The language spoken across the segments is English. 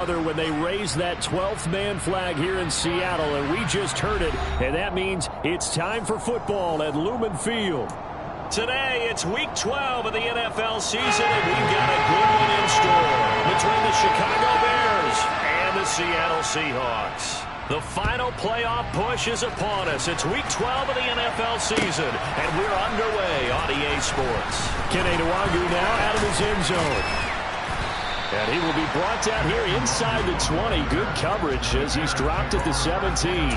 When they raise that 12th man flag here in Seattle, and we just heard it, and that means it's time for football at Lumen Field. Today, it's Week 12 of the NFL season, and we've got a good one in store between the Chicago Bears and the Seattle Seahawks. The final playoff push is upon us. It's Week 12 of the NFL season, and we're underway on EA Sports. Kenny Nwangu now out of his end zone. And he will be brought down here inside the 20. Good coverage as he's dropped at the 17.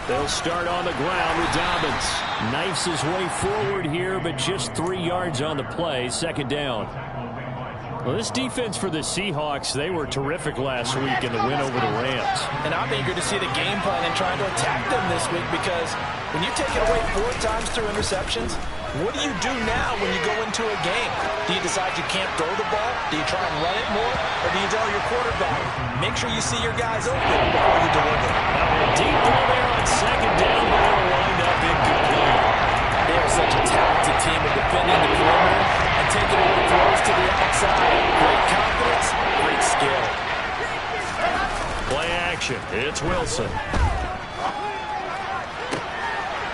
They'll start on the ground with Dobbins. Knifes his way forward here, but just 3 yards on the play. Second down. Well, this defense for the Seahawks, they were terrific last week in the win over the Rams. And I'm eager to see the game plan and trying to attack them this week, because when you take it away 4 times through interceptions, what do you do now when you go into a game? Do you decide you can't throw the ball? Do you try and run it more? Or do you tell your quarterback, make sure you see your guys open before you deliver? Now a deep ball there on second down, but it'll wind up incomplete. They are such a talented team of defending the perimeter and taking away throws to the outside. Great confidence, great skill. Play action. It's Wilson.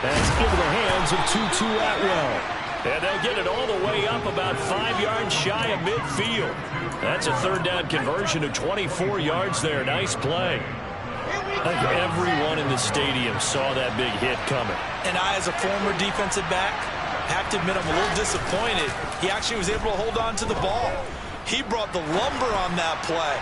That's into the hands of Tutu Atwell. And they'll get it all the way up about 5 yards shy of midfield. That's a third down conversion of 24 yards there. Nice play. I think everyone in the stadium saw that big hit coming. And I, as a former defensive back, have to admit I'm a little disappointed. He actually was able to hold on to the ball. He brought the lumber on that play.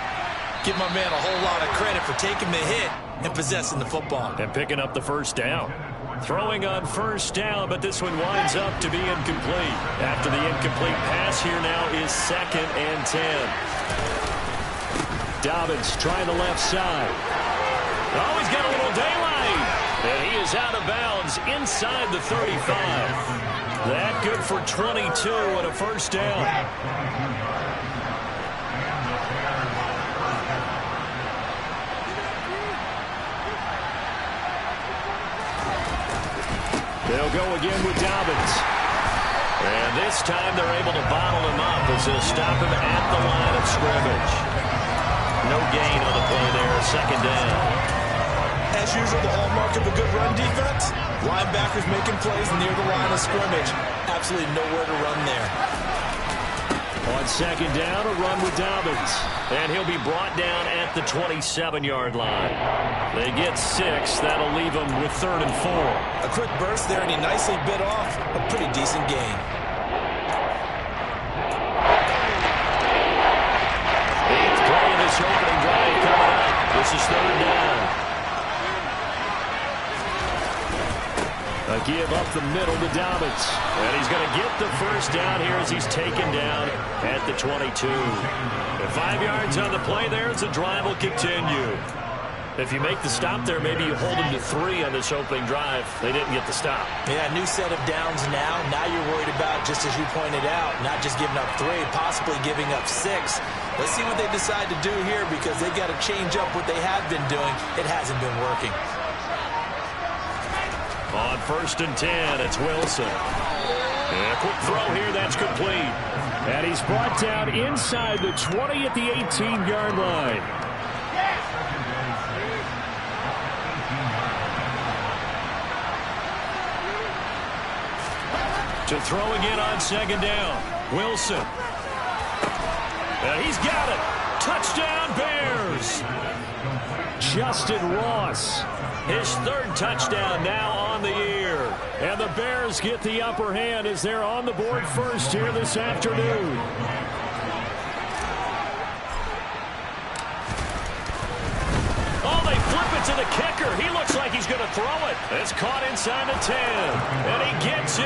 Give my man a whole lot of credit for taking the hit and possessing the football. And picking up the first down. Throwing on first down, but this one winds up to be incomplete. After the incomplete pass, here now is 2nd and 10. Dobbins trying the left side. Oh, he's got a little daylight. And he is out of bounds inside the 35. That good for 22 and a first down. They'll go again with Dobbins. And this time they're able to bottle him up as they'll stop him at the line of scrimmage. No gain on the play there, second down. As usual, the hallmark of a good run defense, linebackers making plays near the line of scrimmage. Absolutely nowhere to run there. On second down, a run with Dobbins. And he'll be brought down at the 27-yard line. They get 6. That'll leave them with 3rd and 4. A quick burst there, and he nicely bit off a pretty decent gain. Eighth play of this opening drive coming up. This is 3rd down. A give up the middle to Dobbins. And he's going to get the first down here as he's taken down at the 22. And 5 yards on the play there as the drive will continue. If you make the stop there, maybe you hold them to 3 on this opening drive. They didn't get the stop. Yeah, new set of downs now. Now you're worried about, just as you pointed out, not just giving up 3, possibly giving up 6. Let's see what they decide to do here, because they've got to change up what they have been doing. It hasn't been working. On 1st and 10, it's Wilson. And a quick throw here, that's complete. And he's brought down inside the 20 at the 18-yard line. To throw again on second down, Wilson. And he's got it. Touchdown, Bears. Justin Ross. His 3rd touchdown now on the year. And the Bears get the upper hand as they're on the board first here this afternoon. Oh, they flip it to the kicker. He looks like he's going to throw it. It's caught inside the 10. And he gets in.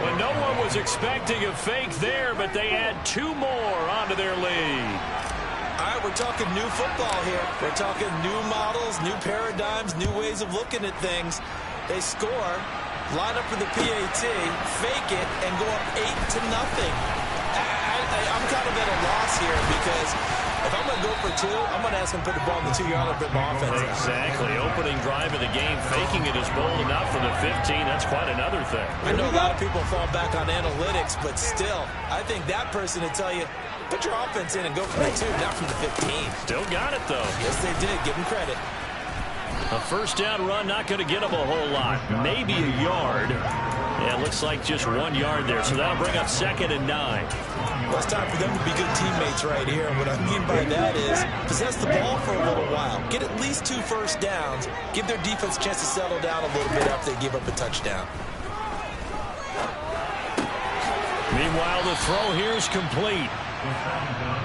Well, no one was expecting a fake there, but they add 2 more onto their lead. All right, we're talking new football here. We're talking new models, new paradigms, new ways of looking at things. They score, line up for the PAT, fake it, and go up 8-0. I'm kind of at a loss here because if I'm going to go for two, I'm going to ask him to put the ball in the 2-yard line and rip my offense out. Exactly. Opening drive of the game, faking it is bold enough from the 15. That's quite another thing. I know a lot of people fall back on analytics, but still, I think that person would tell you, put your offense in and go from the 2, not from the 15. Still got it, though. Yes, they did. Give them credit. A first down run, not going to get them a whole lot. Maybe a yard. Yeah, it looks like just 1 yard there, so that'll bring up 2nd and 9. Well, it's time for them to be good teammates right here. What I mean by that is possess the ball for a little while. Get at least 2 first downs. Give their defense a chance to settle down a little bit after they give up a touchdown. Meanwhile, the throw here is complete.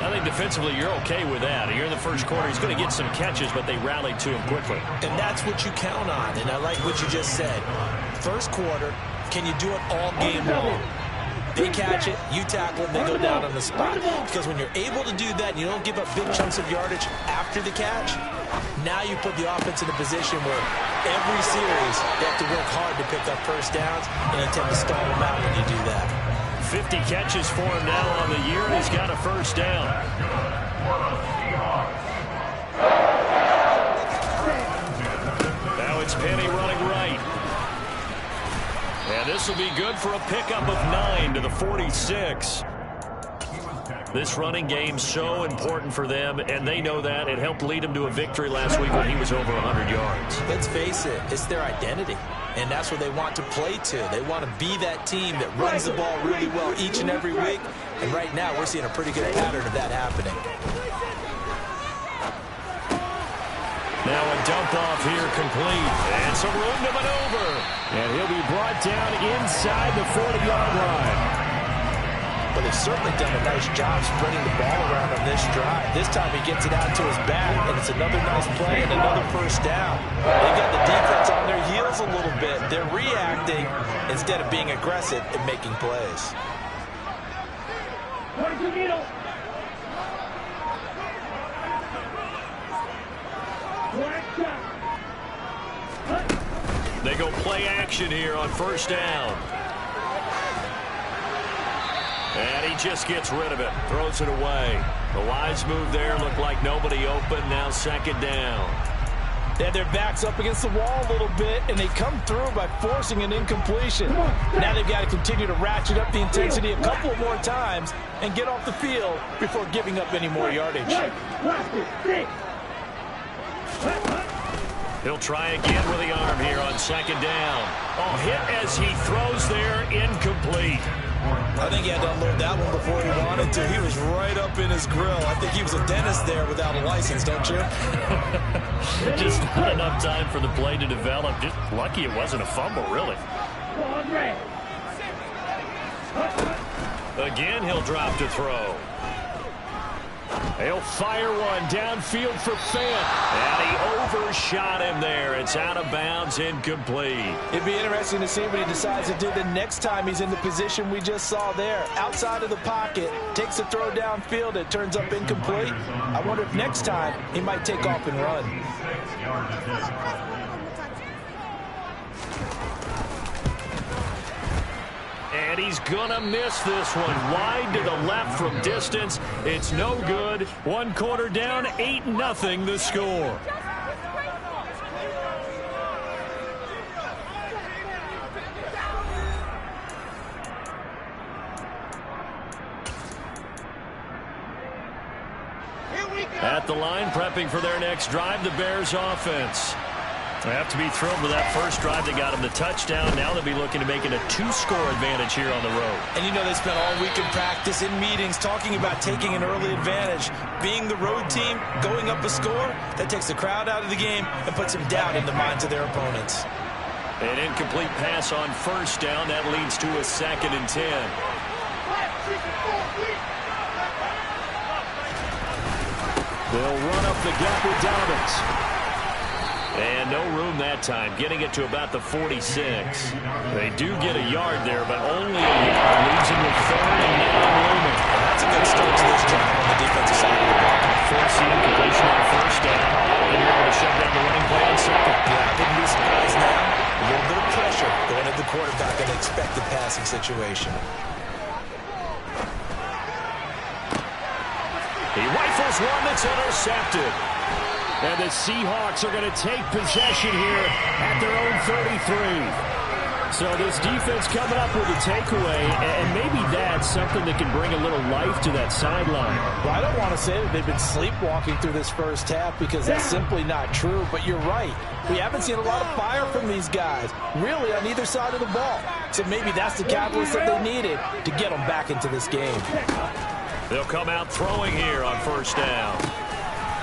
I think defensively you're okay with that. Here in the first quarter, he's going to get some catches, but they rallied to him quickly. And that's what you count on, and I like what you just said. First quarter, can you do it all game long? They catch it, you tackle it, they go down on the spot. Because when you're able to do that and you don't give up big chunks of yardage after the catch, now you put the offense in a position where every series they have to work hard to pick up first downs and attempt to stall them out when you do that. 50 catches for him now on the year, and he's got a first down. Now it's Penny running right. And this will be good for a pickup of 9 to the 46. This running game so important for them, and they know that. It helped lead them to a victory last week when he was over 100 yards. Let's face it, it's their identity, and that's what they want to play to. They want to be that team that runs the ball really well each and every week, and right now we're seeing a pretty good pattern of that happening. Now a dump off here complete, and some room to maneuver, and he'll be brought down inside the 40-yard line. But they've certainly done a nice job spreading the ball around on this drive. This time he gets it out to his back, and it's another nice play and another first down. They got the defense on their heels a little bit. They're reacting instead of being aggressive and making plays. They go play action here on first down. And he just gets rid of it, throws it away. The wise move there, looked like nobody open, now 2nd down. They had their backs up against the wall a little bit, and they come through by forcing an incompletion. Now they've got to continue to ratchet up the intensity a couple of more times and get off the field before giving up any more yardage. He'll try again with the arm here on 2nd down. Oh, hit as he throws there, incomplete. I think he had to unload that one before he wanted to. He was right up in his grill. I think he was a dentist there without a license, don't you? Just not enough time for the play to develop. Just lucky it wasn't a fumble, really. Again, he'll drop to throw. He'll fire one downfield for Fant. And he overshot him there. It's out of bounds, incomplete. It'd be interesting to see what he decides to do the next time he's in the position we just saw there. Outside of the pocket, takes a throw downfield, it turns up incomplete. I wonder if next time he might take off and run. And he's gonna miss this one. Wide to the left from distance. It's no good. 1 quarter down, 8-0 the score. At the line, prepping for their next drive, the Bears offense. They have to be thrilled with that first drive. They got him the touchdown. Now they'll be looking to make it a 2-score advantage here on the road. And you know they spent all week in practice, in meetings, talking about taking an early advantage. Being the road team, going up a score, that takes the crowd out of the game and puts some doubt in the minds of their opponents. An incomplete pass on first down. That leads to a 2nd and 10. They'll run up the gut with Dobbins. And no room that time, getting it to about the 46. They do get a yard there, but only a yard. Leaves him with 3rd and 9 looming. That's a good start to this drive on the defensive side of the ball. Forcing incompletion on first down. And you're able to shut down the running play on 2nd. Yeah, I wouldn't be surprised now. A little bit of pressure going at the quarterback. situation. He rifles one that's intercepted. And the Seahawks are going to take possession here at their own 33. So this defense coming up with a takeaway, and maybe that's something that can bring a little life to that sideline. Well, I don't want to say that they've been sleepwalking through this first half because that's simply not true, but you're right. We haven't seen a lot of fire from these guys, really on either side of the ball. So maybe that's the catalyst that they needed to get them back into this game. They'll come out throwing here on first down.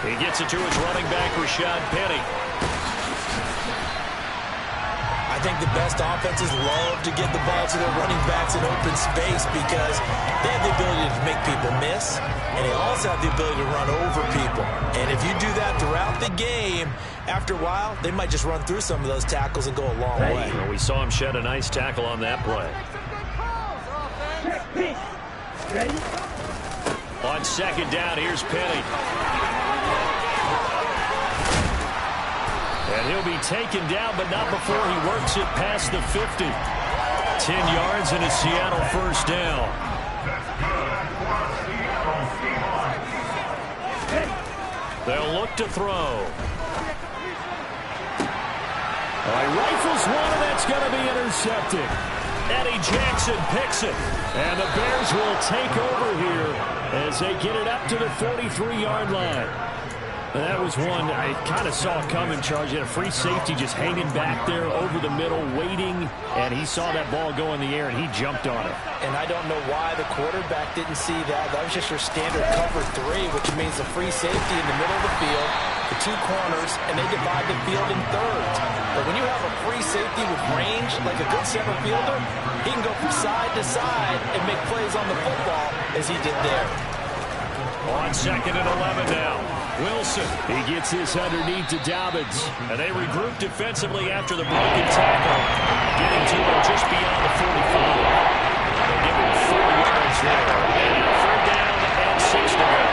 He gets it to his running back, Rashad Penny. I think the best offenses love to get the ball to their running backs in open space because they have the ability to make people miss, and they also have the ability to run over people. And if you do that throughout the game, after a while, they might just run through some of those tackles and go a long way. Well, we saw him shed a nice tackle on that play. On second down, here's Penny. And he'll be taken down, but not before he works it past the 50. 10 yards and a Seattle first down. They'll look to throw. He rifles one, and that's going to be intercepted. Eddie Jackson picks it. And the Bears will take over here as they get it up to the 43-yard line. And that was one I kind of saw coming, Charles. You had a free safety just hanging back there over the middle, waiting, and he saw that ball go in the air, and he jumped on it. And I don't know why the quarterback didn't see that. That was just your standard cover 3, which means a free safety in the middle of the field, the two corners, and they divide the field in thirds. But when you have a free safety with range, like a good center fielder, he can go from side to side and make plays on the football as he did there. On second and 11 now. Wilson, he gets this underneath to Dobbins. And they regroup defensively after the broken tackle. Getting to him just beyond the 45. They'll give him 4 yards there. And third down and 6 to go.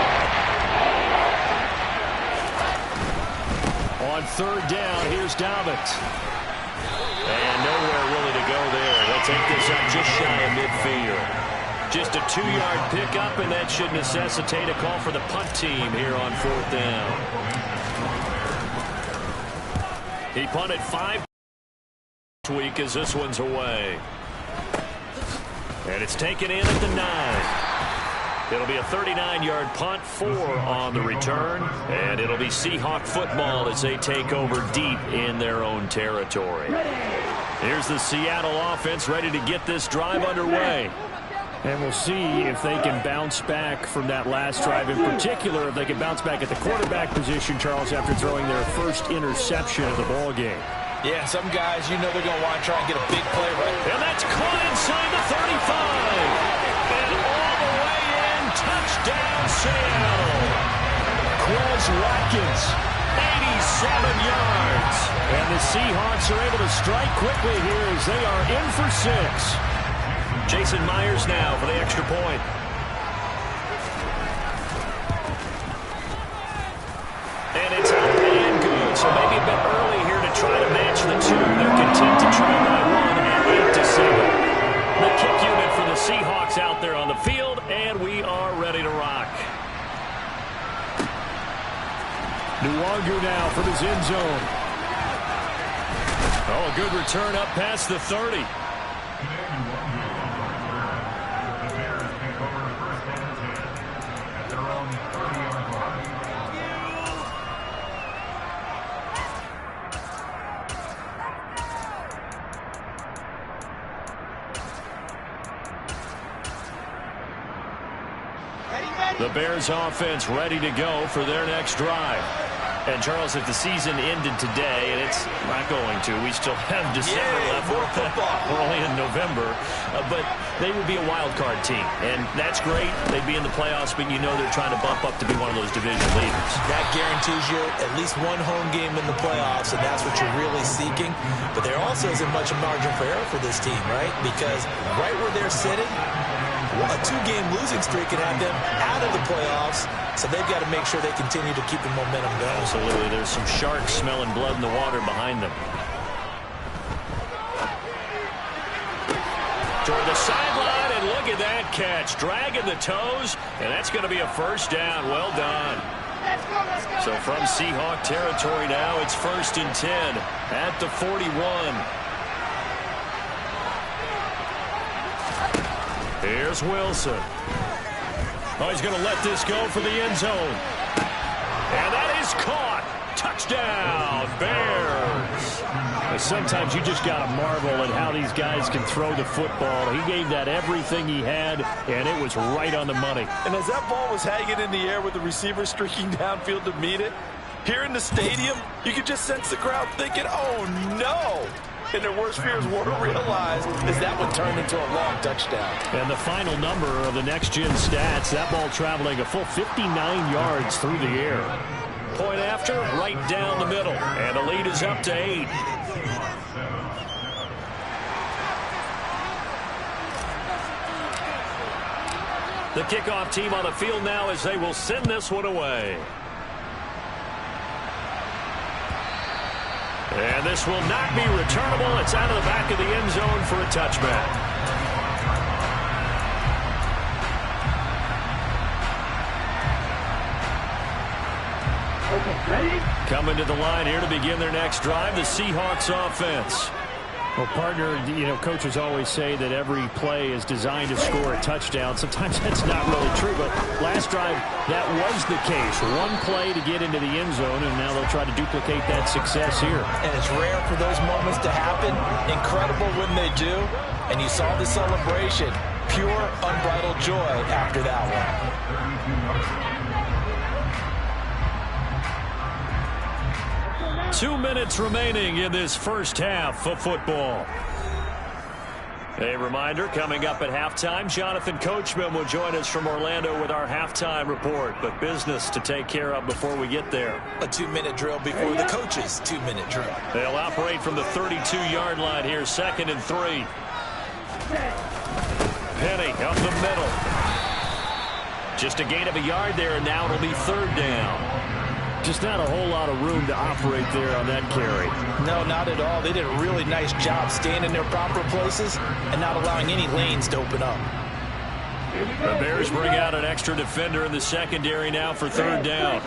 On third down, here's Dobbins. And nowhere really to go there. They'll take this up just shy of midfield. Just a 2-yard pickup, and that should necessitate a call for the punt team here on fourth down. He punted 5 this week as this one's away. And it's taken in at the 9. It'll be a 39-yard punt, 4 on the return, and it'll be Seahawk football as they take over deep in their own territory. Here's the Seattle offense ready to get this drive underway. And we'll see if they can bounce back from that last drive. In particular, if they can bounce back at the quarterback position, Charles, after throwing their first interception of the ball game. Yeah, some guys, you know they're going to want to try and get a big play right. And that's caught inside the 35. And all the way in, touchdown Seattle. Quez Watkins, 87 yards. And the Seahawks are able to strike quickly here as they are in for 6. Jason Myers now for the extra point. And it's up and good. So maybe a bit early here to try to match the 2. They're content to try by 1 at 8-7. The kick unit for the Seahawks out there on the field, and we are ready to rock. Nwangu now from his end zone. Oh, a good return up past the 30. The Bears offense ready to go for their next drive. And, Charles, if the season ended today, and it's not going to, we still have December left. More football. We're only in November. But they would be a wild card team. And that's great. They'd be in the playoffs, but you know they're trying to bump up to be one of those division leaders. That guarantees you at least one home game in the playoffs, and that's what you're really seeking. But there also isn't much margin for error for this team, right? Because right where they're sitting, a 2-game losing streak can have them out of the playoffs, so they've got to make sure they continue to keep the momentum going. Absolutely. There's some sharks smelling blood in the water behind them. Toward the side. catch, dragging the toes, and that's going to be a first down. Well done. Let's go. So from Seahawk territory now, it's 1st and 10 at the 41. Here's Wilson. Oh, he's going to let this go for the end zone. And that is caught. Touchdown, Bears. Sometimes you just got to marvel at how these guys can throw the football. He gave that everything he had, and it was right on the money. And as that ball was hanging in the air with the receiver streaking downfield to meet it, here in the stadium, you could just sense the crowd thinking, oh, no. And their worst fears were realized as that one turned into a long touchdown. And the final number of the next-gen stats, that ball traveling a full 59 yards through the air. Point after, right down the middle. And the lead is up to 8. The kickoff team on the field now as they will send this one away. And this will not be returnable. It's out of the back of the end zone for a touchback. Okay, ready? Coming to the line here to begin their next drive, the Seahawks offense. Well, partner, coaches always say that every play is designed to score a touchdown. Sometimes that's not really true, but last drive, that was the case. One play to get into the end zone, and now they'll try to duplicate that success here. And it's rare for those moments to happen. Incredible when they do. And you saw the celebration. Pure, unbridled joy after that one. 2 minutes remaining in this first half of football. A reminder, coming up at halftime, Jonathan Coachman will join us from Orlando with our halftime report. But business to take care of before we get there. A 2-minute drill before the coach's 2-minute drill. They'll operate from the 32-yard line here, 2nd and 3. Penny up the middle. Just a gain of a yard there, and now it'll be 3rd down. Just not a whole lot of room to operate there on that carry. No, not at all. They did a really nice job staying in their proper places and not allowing any lanes to open up. The Bears bring out an extra defender in the secondary now for 3rd down.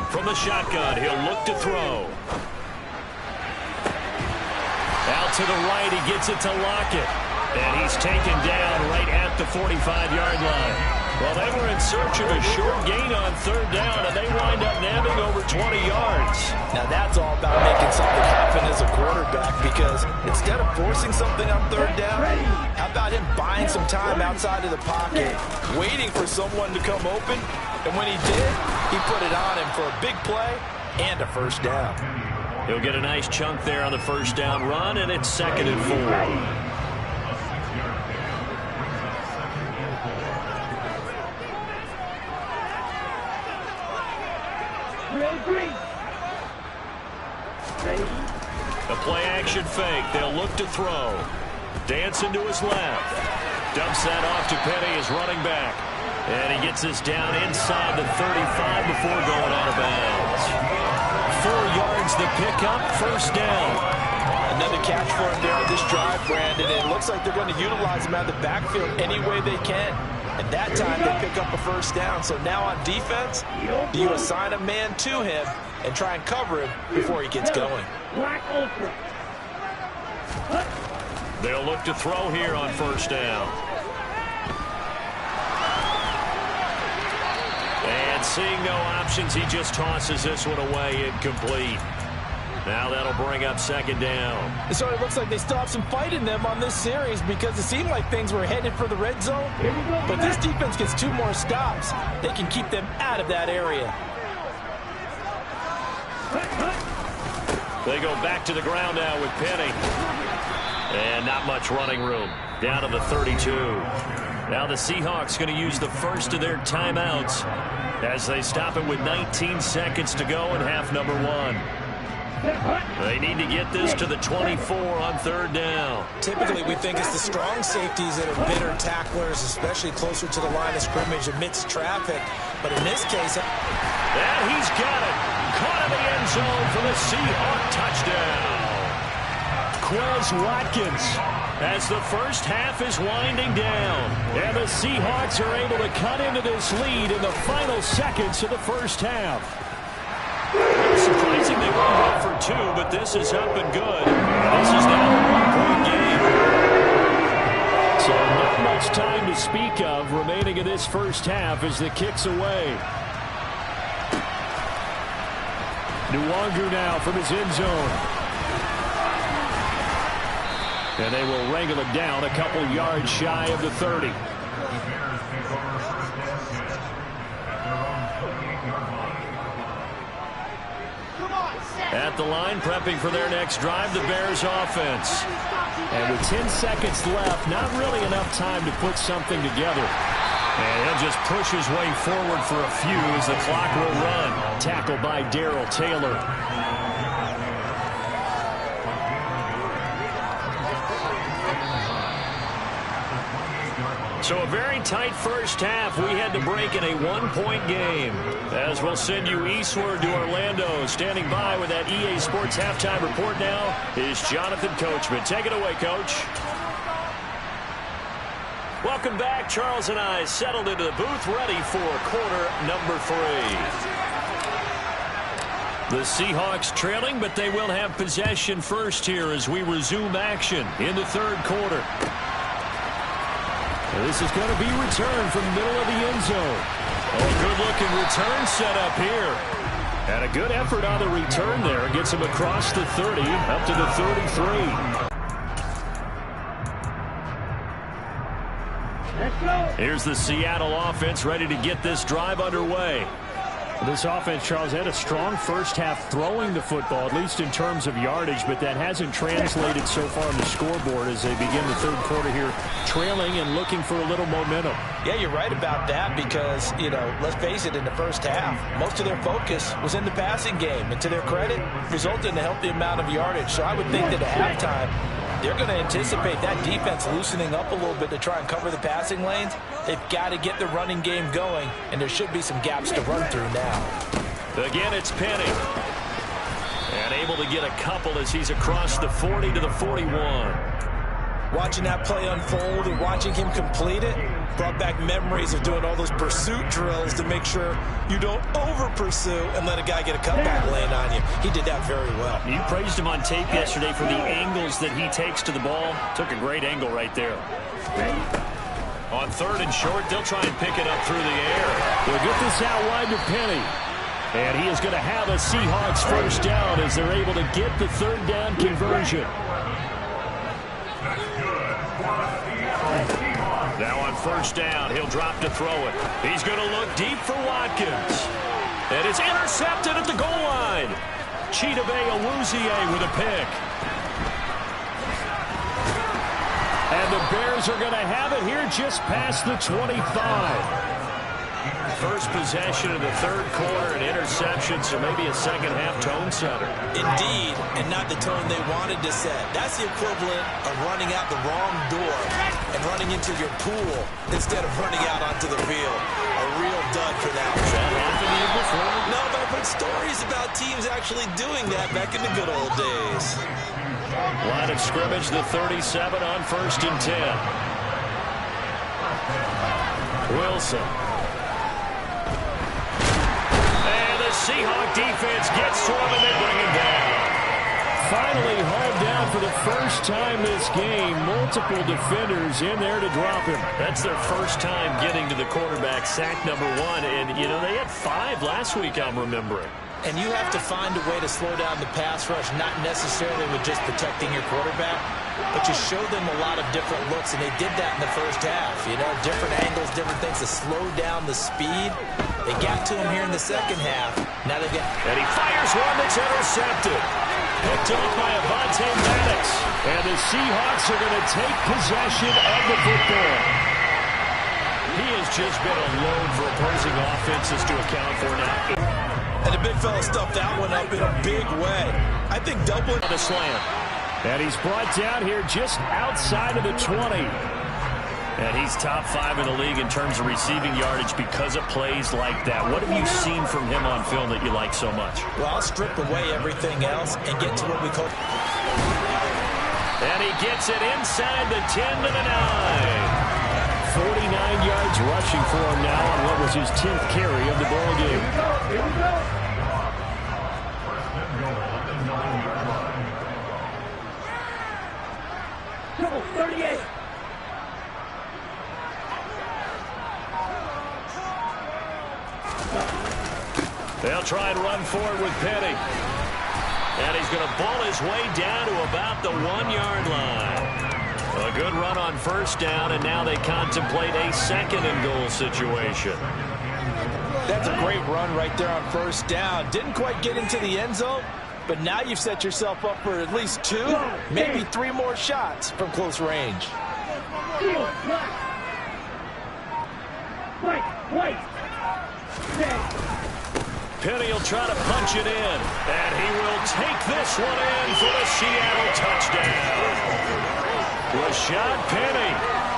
From the shotgun, he'll look to throw. Out to the right, he gets it to Lockett. And he's taken down right at the 45-yard line. Well, they were in search of a short gain on 3rd down, and they wind up nabbing over 20 yards. Now, that's all about making something happen as a quarterback, because instead of forcing something on 3rd down, how about him buying some time outside of the pocket, waiting for someone to come open, and when he did, he put it on him for a big play and a first down. He'll get a nice chunk there on the first down run, and it's 2nd and 4. A play-action fake. They'll look to throw. Dancing to his left. Dumps that off to Penny, his running back. And he gets this down inside the 35 before going out of bounds. 4 yards the pickup, first down. Another catch for him there on this drive, Brandon. It looks like they're going to utilize him out of the backfield any way they can. And that time they pick up a first down. So now on defense, do you assign a man to him and try and cover him before he gets going? They'll look to throw here on first down. And seeing no options, he just tosses this one away, incomplete. Now that'll bring up 2nd down. So it looks like they still have some fight in them on this series, because it seemed like things were headed for the red zone. But this defense gets 2 more stops. They can keep them out of that area. They go back to the ground now with Penny. And not much running room. Down to the 32. Now the Seahawks going to use the first of their timeouts as they stop it with 19 seconds to go in half number 1. They need to get this to the 24 on 3rd down. Typically, we think it's the strong safeties that are bitter tacklers, especially closer to the line of scrimmage amidst traffic. But in this case... And he's got it. Caught in the end zone for the Seahawk touchdown. Watkins. As the first half is winding down. And the Seahawks are able to cut into this lead in the final seconds of the first half. Surprising they won't go for two, but this is up and good. This is now a one-point game. So not much time to speak of remaining in this first half as the kick's away. Nwangu now from his end zone. And they will wrangle it down a couple yards shy of the 30. At the line, prepping for their next drive, the Bears offense. And with 10 seconds left, not really enough time to put something together. And he'll just push his way forward for a few as the clock will run. Tackled by Darrell Taylor. So a very tight first half. We had to break in a one-point game. As we'll send you eastward to Orlando. Standing by with that EA Sports halftime report now is Jonathan Coachman. Take it away, Coach. Welcome back. Charles and I settled into the booth, ready for quarter number 3. The Seahawks trailing, but they will have possession first here as we resume action in the third quarter. This is going to be returned from the middle of the end zone. Oh, good-looking return set up here. And a good effort on the return there. Gets him across the 30, up to the 33. Here's the Seattle offense ready to get this drive underway. This offense, Charles, had a strong first half throwing the football, at least in terms of yardage, but that hasn't translated so far on the scoreboard as they begin the third quarter here, trailing and looking for a little momentum. Yeah, you're right about that because, let's face it, in the first half, most of their focus was in the passing game, and to their credit, resulted in a healthy amount of yardage. So I would think that at halftime, they're going to anticipate that defense loosening up a little bit to try and cover the passing lanes. They've got to get the running game going, and there should be some gaps to run through now. Again, it's Penny. And able to get a couple as he's across the 40 to the 41. Watching that play unfold and watching him complete it brought back memories of doing all those pursuit drills to make sure you don't over-pursue and let a guy get a cutback lane on you. He did that very well. You praised him on tape yesterday for the angles that he takes to the ball. Took a great angle right there. On third and short, they'll try and pick it up through the air. They'll get this out wide to Penny. And he is going to have a Seahawks first down as they're able to get the third down conversion. Now on first down, he'll drop to throw it. He's going to look deep for Watkins. And it's intercepted at the goal line. Chidobe Awuzie with a pick. And the Bears are going to have it here just past the 25. First possession of the third quarter, an interception, so maybe a second-half tone setter. Indeed, and not the tone they wanted to set. That's the equivalent of running out the wrong door and running into your pool instead of running out onto the field. A real dud for that. Has that happened to you before? No, but I've heard stories about teams actually doing that back in the good old days. Line of scrimmage, the 37 on first and 10. Wilson. Seahawk defense gets to him and they bring him down. Finally hauled down for the first time this game. Multiple defenders in there to drop him. That's their first time getting to the quarterback, sack number 1. And, they had 5 last week, I'm remembering. And you have to find a way to slow down the pass rush, not necessarily with just protecting your quarterback, but you show them a lot of different looks, and they did that in the first half. Different angles, different things to slow down the speed. They got to him here in the second half. Now they get... And he fires one that's intercepted. Picked off by Avonte Maddox. And the Seahawks are going to take possession of the football. He has just been a load for opposing offenses to account for now. And the big fella stuffed that one up in a big way. I think doubling the slam. And he's brought down here just outside of the 20. And he's top 5 in the league in terms of receiving yardage because of plays like that. What have you seen from him on film that you like so much? Well, I'll strip away everything else and get to what we call... gets it inside the 10 to the 9. 49 yards rushing for him now on what was his 10th carry of the ball game. Here we go. Come on, 38. They'll try and run forward with Penny. And he's going to ball his way down to about the 1-yard line. A good run on first down, and now they contemplate a second-and-goal situation. That's a great run right there on first down. Didn't quite get into the end zone, but now you've set yourself up for at least 2, maybe 3 more shots from close range. Penny will try to punch it in, and he will take this one in for the Seattle touchdown. Rashad Penny,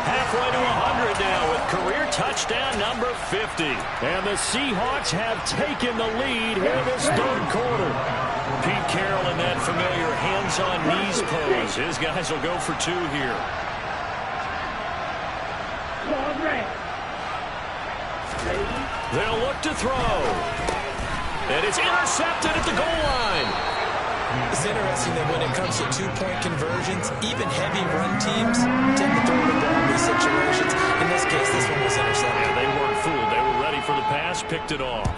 halfway to 100 now with career touchdown number 50. And the Seahawks have taken the lead here this third quarter. Pete Carroll in that familiar hands-on knees pose. His guys will go for 2 here. They'll look to throw. And it's intercepted at the goal line. It's interesting that when it comes to 2-point conversions, even heavy run teams tend to throw the ball in these situations. In this case, this one was intercepted. Yeah, they weren't fooled. They were ready for the pass, picked it off.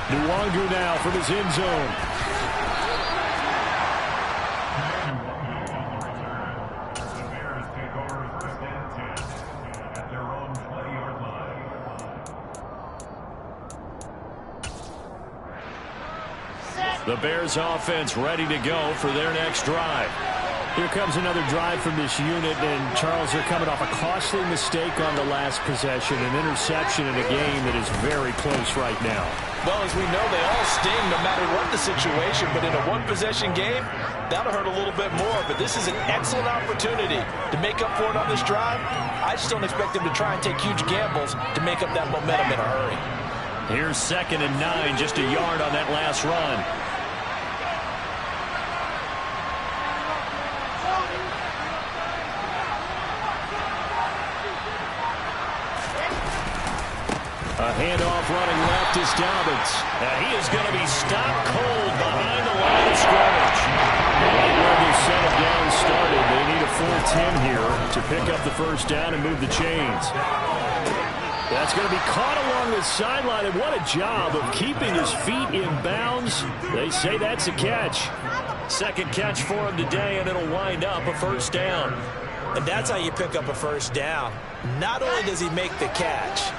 Nwangu now from his end zone. The Bears offense ready to go for their next drive. Here comes another drive from this unit, and Charles, are coming off a costly mistake on the last possession, an interception in a game that is very close right now. Well, as we know, they all sting no matter what the situation, but in a one-possession game, that'll hurt a little bit more. But this is an excellent opportunity to make up for it on this drive. I just don't expect them to try and take huge gambles to make up that momentum in a hurry. Here's 2nd and 9, just a yard on that last run. A handoff running left is Dobbins. He is going to be stopped cold behind the line of scrimmage. Right where they set it down started, they need a full 10 here to pick up the first down and move the chains. That's going to be caught along the sideline, and what a job of keeping his feet in bounds. They say that's a catch. Second catch for him today, and it'll wind up a first down. And that's how you pick up a first down. Not only does he make the catch,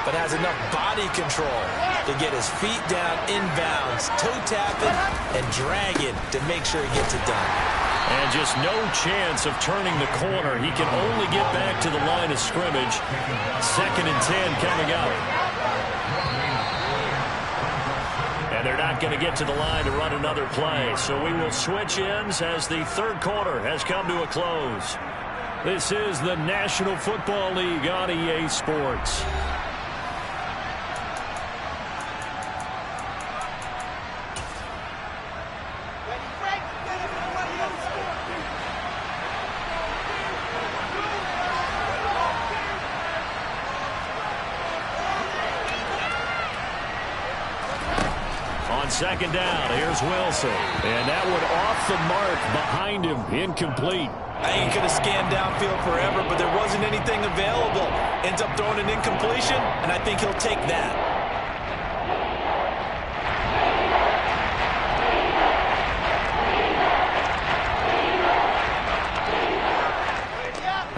but has enough body control to get his feet down inbounds, toe tapping and dragging to make sure he gets it done. And just no chance of turning the corner. He can only get back to the line of scrimmage. 2nd and 10 coming up. And they're not going to get to the line to run another play. So we will switch ends as the third quarter has come to a close. This is the National Football League on EA Sports. On 2nd down, here's Wilson. And that one off the mark behind him, incomplete. I think he could have scanned downfield forever, but there wasn't anything available. Ends up throwing an incompletion, and I think he'll take that.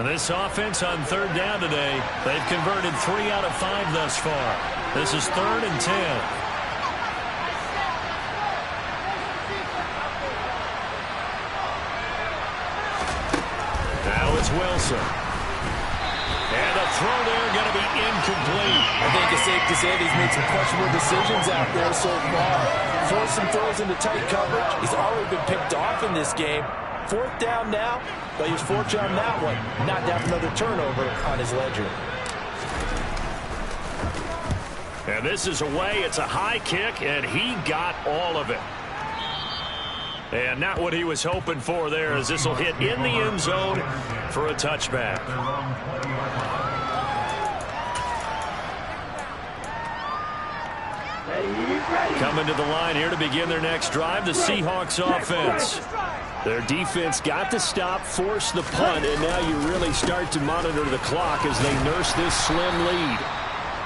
And this offense on 3rd down today, they've converted 3 out of 5 thus far. This is 3rd and 10. Wilson. And the throw there going to be incomplete. I think it's safe to say that he's made some questionable decisions out there so far. Forced some throws into tight coverage. He's already been picked off in this game. 4th down now, but he was fortunate on that one. Not to have another turnover on his ledger. And this is away. It's a high kick, and he got all of it. And not what he was hoping for there, as this will hit in the end zone for a touchback. Coming to the line here to begin their next drive, the Seahawks offense. Their defense got to stop, force the punt, and now you really start to monitor the clock as they nurse this slim lead.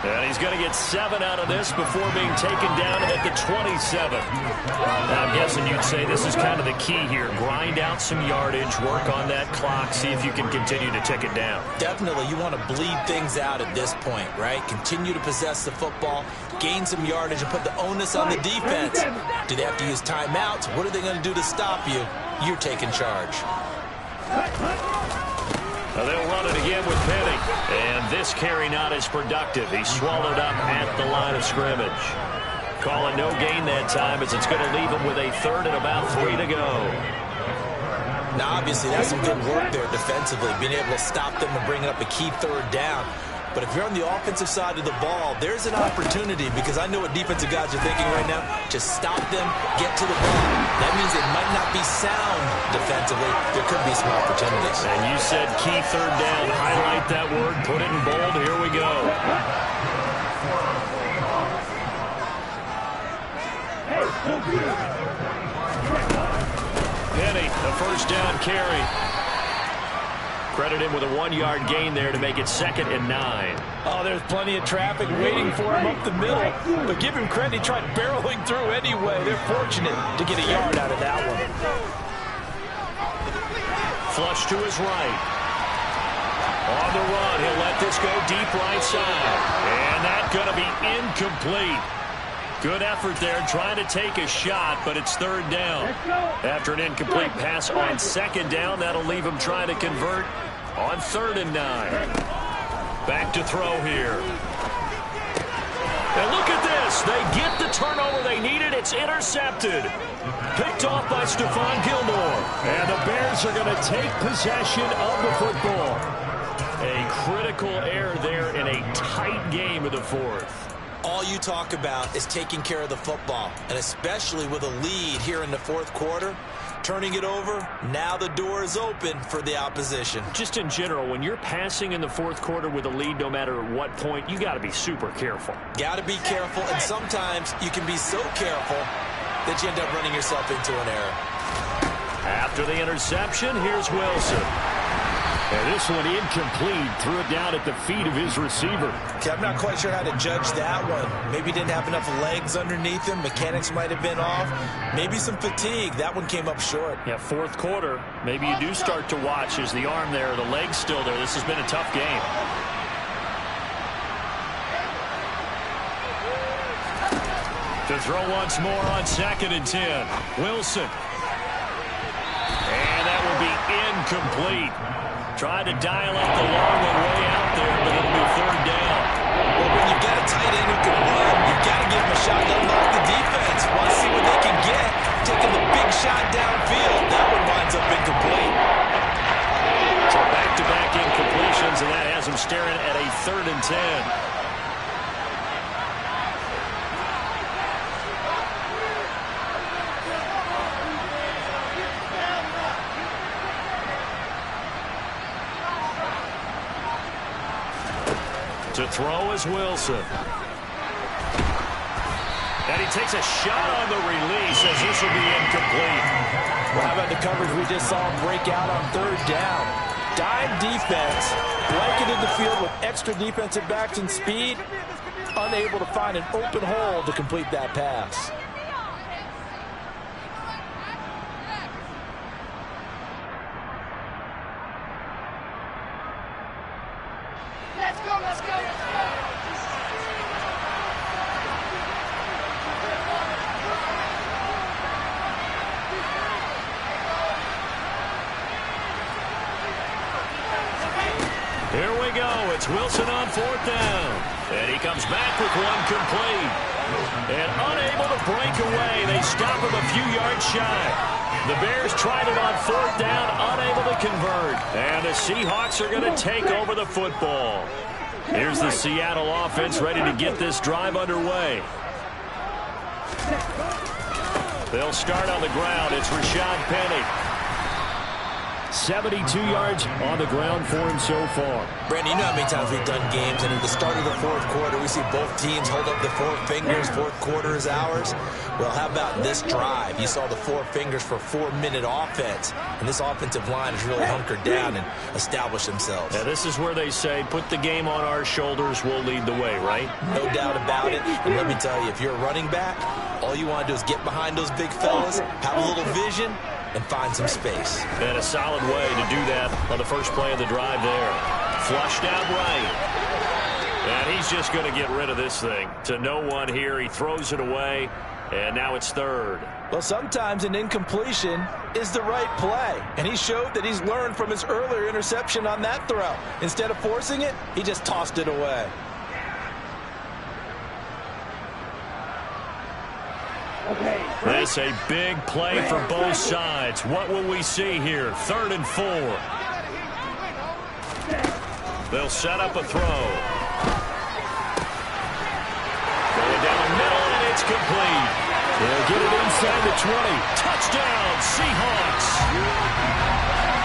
And he's going to get 7 out of this before being taken down at the 27. Now, I'm guessing you'd say this is kind of the key here. Grind out some yardage, work on that clock, see if you can continue to tick it down. Definitely, you want to bleed things out at this point, right? Continue to possess the football, gain some yardage, and put the onus on the defense. Do they have to use timeouts? What are they going to do to stop you? You're taking charge. They'll run it again with Penny. And this carry not as productive. He's swallowed up at the line of scrimmage. Calling no gain that time as it's going to leave him with a 3rd and about 3 to go. Now, obviously, that's some good work there defensively, being able to stop them and bring up a key 3rd down. But if you're on the offensive side of the ball, there's an opportunity, because I know what defensive guys are thinking right now. Just stop them, get to the ball. That means it might not be sound defensively. There could be some opportunities. And you said key 3rd down. Highlight that word, put it in bold. Here we go. Penny, the 1st down carry. Credit him with a 1-yard gain there to make it 2nd and 9. Oh, there's plenty of traffic waiting for him up the middle. But give him credit, he tried barreling through anyway. They're fortunate to get a yard out of that one. Flush to his right. On the run, he'll let this go deep right side. And that's going to be incomplete. Good effort there, trying to take a shot, but it's 3rd down. After an incomplete pass on 2nd down, that'll leave him trying to convert on 3rd and 9. Back to throw here. And look at this. They get the turnover they needed. It's intercepted. Picked off by Stephon Gilmore. And the Bears are going to take possession of the football. A critical error there in a tight game of the 4th. All you talk about is taking care of the football, and especially with a lead here in the 4th quarter, turning it over, now the door is open for the opposition. Just in general, when you're passing in the 4th quarter with a lead, no matter what point, you got to be super careful. Got to be careful, and sometimes you can be so careful that you end up running yourself into an error. After the interception, here's Wilson. And this one incomplete, threw it down at the feet of his receiver. Okay, I'm not quite sure how to judge that one. Maybe he didn't have enough legs underneath him. Mechanics might have been off. Maybe some fatigue. That one came up short. Yeah, 4th quarter. Maybe you do start to watch as the arm there, the leg's still there. This has been a tough game. To throw once more on 2nd and 10. Wilson. And that will be incomplete. Tried to dial up the long one way out there, but it'll be 3rd down. Well, when you've got a tight end who can run, you've got to give him a shot to unlock the defense. Want to see what they can get. Taking the big shot downfield. That one winds up incomplete. So back-to-back incompletions, and that has him staring at a 3rd and 10. To throw is Wilson. And he takes a shot on the release as this will be incomplete. Well, how about the coverage we just saw break out on 3rd down? Dime defense, blanketed the field with extra defensive backs and speed, unable to find an open hole to complete that pass. Let's go. Here we go. It's Wilson on 4th down. And he comes back with one complete. And unable to break away. They stop him a few yards shy. The Bears tried it on 4th down, unable to convert. And the Seahawks are going to take over the football. Here's the Seattle offense ready to get this drive underway. They'll start on the ground. It's Rashad Penny. 72 yards on the ground for him so far. Brandon, you know how many times we've done games, and at the start of the fourth quarter, we see both teams hold up the four fingers. Fourth quarter is ours. Well, how about this drive? You saw the four fingers for 4-minute offense, and this offensive line has really hunkered down and established themselves. Yeah, this is where they say, put the game on our shoulders, we'll lead the way, right? No doubt about it. And let me tell you, if you're a running back, all you want to do is get behind those big fellas, have a little vision, and find some space. And a solid way to do that on the first play of the drive there. Flushed out right. And he's just going to get rid of this thing. To no one here. He throws it away. And now it's third. Well, sometimes an incompletion is the right play. And he showed that he's learned from his earlier interception on that throw. Instead of forcing it, he just tossed it away. This a big play for both sides. What will we see here? 3rd and 4. They'll set up a throw. Going down the middle, and it's complete. They'll get it inside the 20. Touchdown, Seahawks.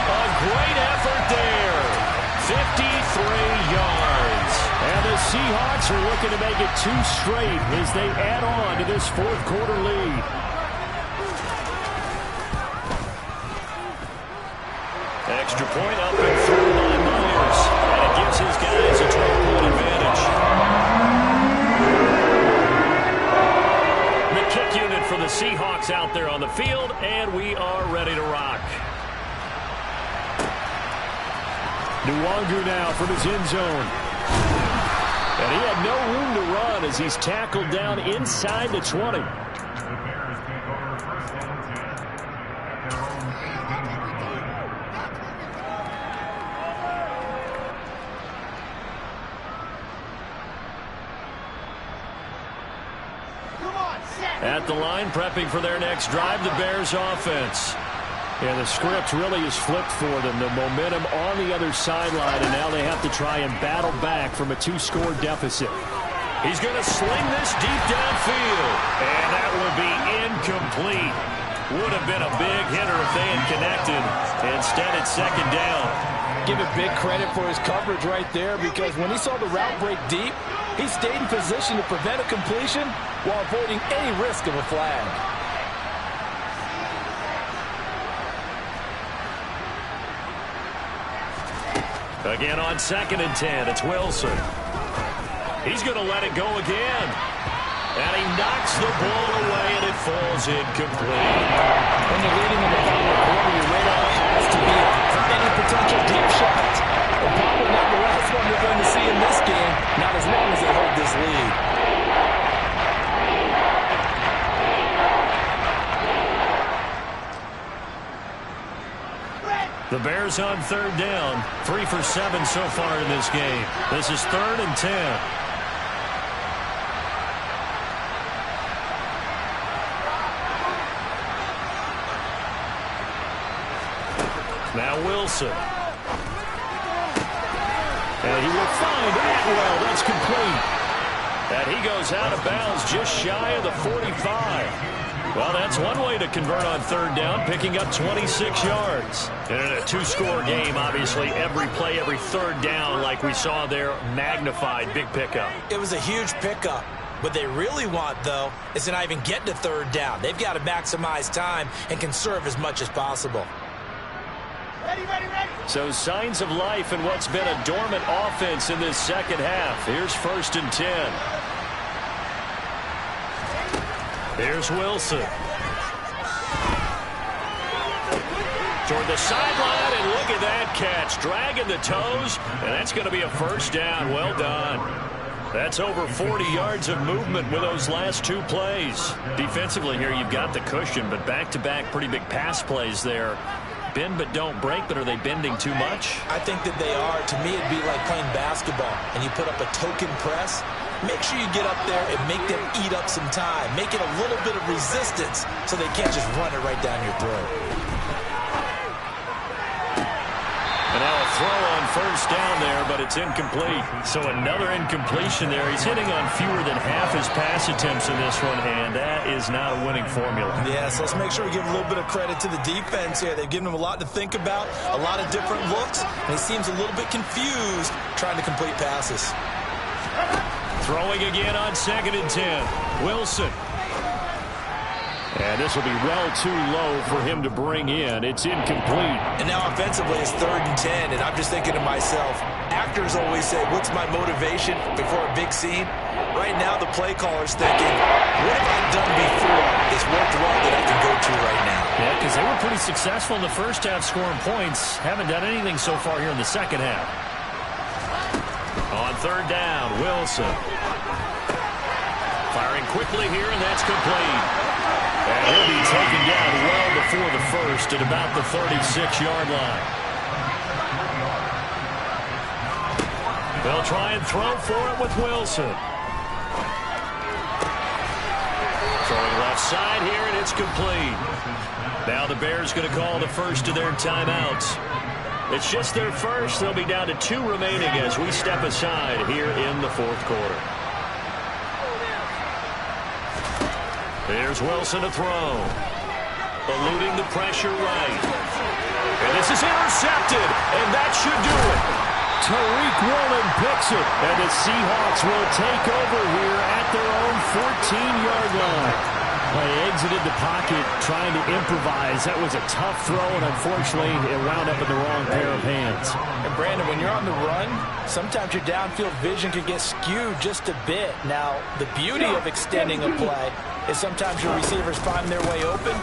A great effort there. 53 yards. And the Seahawks are looking to make it 2 straight as they add on to this fourth quarter lead. Extra point up and through by Myers. And it gives his guys a 12-point advantage. The kick unit for the Seahawks out there on the field, and we are ready to rock. Nwangu now from his end zone. And he had no room to run as he's tackled down inside the 20. At the line, prepping for their next drive, the Bears offense. And the script really is flipped for them. The momentum on the other sideline, and now they have to try and battle back from a 2-score deficit. He's going to sling this deep downfield, and that will be incomplete. Would have been a big hitter if they had connected. Instead, it's 2nd down. Give it big credit for his coverage right there, because when he saw the route break deep, he stayed in position to prevent a completion while avoiding any risk of a flag. Again on 2nd and 10, it's Wilson. He's going to let it go again. And he knocks the ball away, and it falls incomplete. When you're leading in the final quarter, your radar has to be on any potential deep shots. And probably not the last one you're going to see in this game, not as long as they hold this lead. The Bears on 3rd down. 3 for 7 so far in this game. This is 3rd and 10. Now Wilson. And he will find Atwell. That's complete. And he goes out of bounds just shy of the 45. Well, that's one way to convert on 3rd down, picking up 26 yards. And in a 2-score game, obviously, every play, every 3rd down, like we saw there, magnified, big pickup. It was a huge pickup. What they really want, though, is to not even get to 3rd down. They've got to maximize time and conserve as much as possible. So signs of life in what's been a dormant offense in this second half. Here's 1st and 10. Here's Wilson. Toward the sideline, and look at that catch. Dragging the toes, and that's going to be a 1st down. Well done. That's over 40 yards of movement with those last 2 plays. Defensively here, you've got the cushion, but back-to-back pretty big pass plays there. Bend but don't break, but are they bending too much? I think that they are. To me, it'd be like playing basketball, and you put up a token press. Make sure you get up there and make them eat up some time. Make it a little bit of resistance so they can't just run it right down your throat. And now a throw on first down there, but it's incomplete. So another incompletion there. He's hitting on fewer than half his pass attempts in this one, and that is not a winning formula. Yes, let's make sure we give a little bit of credit to the defense here. They've given him a lot to think about, a lot of different looks, and he seems a little bit confused trying to complete passes. Throwing again on 2nd and 10. Wilson. And this will be well too low for him to bring in. It's incomplete. And now offensively it's 3rd and 10, and I'm just thinking to myself, actors always say, what's my motivation before a big scene? Right now the play caller's thinking, what have I done before that's worked well that I can go to right now? Yeah, because they were pretty successful in the first half scoring points. Haven't done anything so far here in the second half. On 3rd down, Wilson. Firing quickly here, and that's complete. And he'll be taken down well before the first at about the 36-yard line. They'll try and throw for it with Wilson. Throwing left side here, and it's complete. Now the Bears going to call the first of their timeouts. It's just their first. They'll be down to 2 remaining as we step aside here in the 4th quarter. There's Wilson to throw. Eluding the pressure right. And this is intercepted, and that should do it. Tariq Woolen picks it, and the Seahawks will take over here at their own 14-yard line. They exited the pocket trying to improvise. That was a tough throw, and unfortunately, it wound up in the wrong pair of hands. And Brandon, when you're on the run, sometimes your downfield vision can get skewed just a bit. Now, the beauty of extending a play is sometimes your receivers find their way open,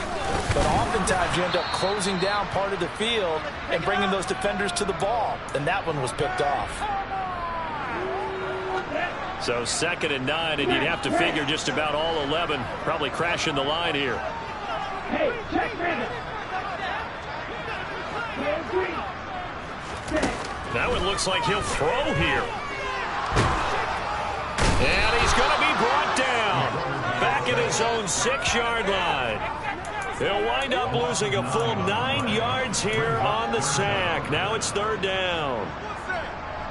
but oftentimes you end up closing down part of the field and bringing those defenders to the ball, and that one was picked off. So 2nd and 9, and you'd have to figure just about all 11 probably crashing the line here. Hey, check Brandon. Now it looks like he'll throw here. And he's going to be brought down. Back at his own 6-yard line. They'll wind up losing a full 9 yards here on the sack. Now it's 3rd down.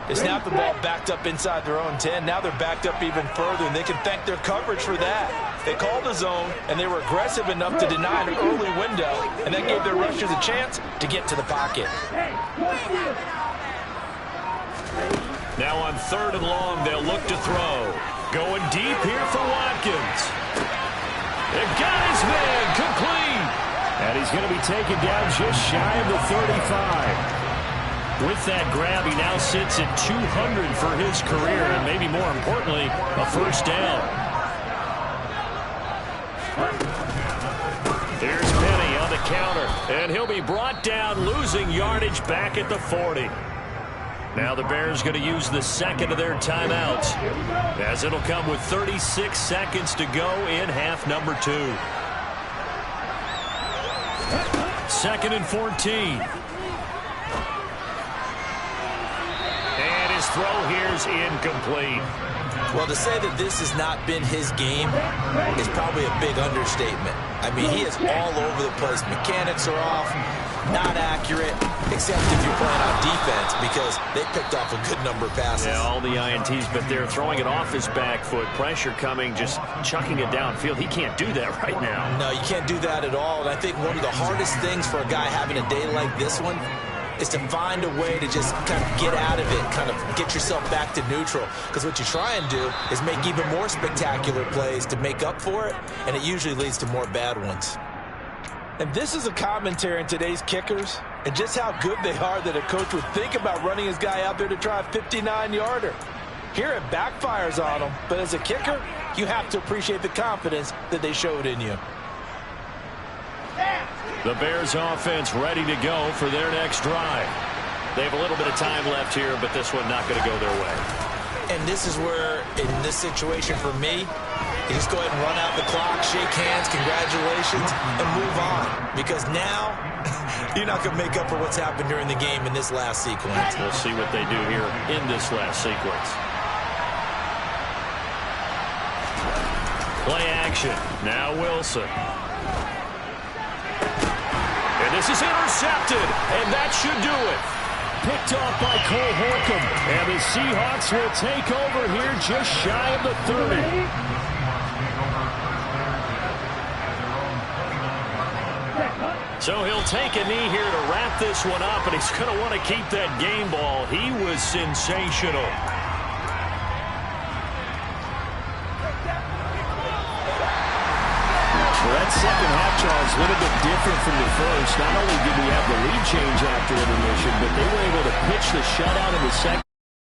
They snapped the ball backed up inside their own 10. Now they're backed up even further, and they can thank their coverage for that. They called the zone, and they were aggressive enough to deny an early window, and that gave their rushers a chance to get to the pocket. Now on 3rd and long, they'll look to throw. Going deep here for Watkins. They've got his man complete. And he's going to be taken down just shy of the 35. With that grab, he now sits at 200 for his career, and maybe more importantly, a first down. Here's Penny on the counter, and he'll be brought down, losing yardage back at the 40. Now the Bears going to use the 2nd of their timeouts, as it'll come with 36 seconds to go in half number 2. 2nd and 14. Throw here's incomplete. Well, to say that this has not been his game is probably a big understatement. I mean, he is all over the place. Mechanics are off, not accurate, except if you're playing on defense, because they picked off a good number of passes. Yeah, all the INTs, but they're throwing it off his back foot. Pressure coming, just chucking it downfield. He can't do that right now. No, you can't do that at all. And I think one of the hardest things for a guy having a day like this one is to find a way to just kind of get out of it, kind of get yourself back to neutral. Because what you try and do is make even more spectacular plays to make up for it, and it usually leads to more bad ones. And this is a commentary on today's kickers and just how good they are that a coach would think about running his guy out there to try a 59-yarder. Here it backfires on him, but as a kicker, you have to appreciate the confidence that they showed in you. The Bears offense ready to go for their next drive. They have a little bit of time left here, but this one not going to go their way. And this is where, in this situation for me, you just go ahead and run out the clock, shake hands, congratulations, and move on. Because now, you're not going to make up for what's happened during the game in this last sequence. We'll see what they do here in this last sequence. Play action. Now Wilson. And this is intercepted, and that should do it. picked off by Cole Holcomb. And the Seahawks will take over here just shy of the 30. So he'll take a knee here to wrap this one up, and he's going to want to keep that game ball. He was sensational. Well, that second half, Charles, a little bit different from the first. Not only did we have the lead change after intermission, but they were able to pitch the shutout in the second.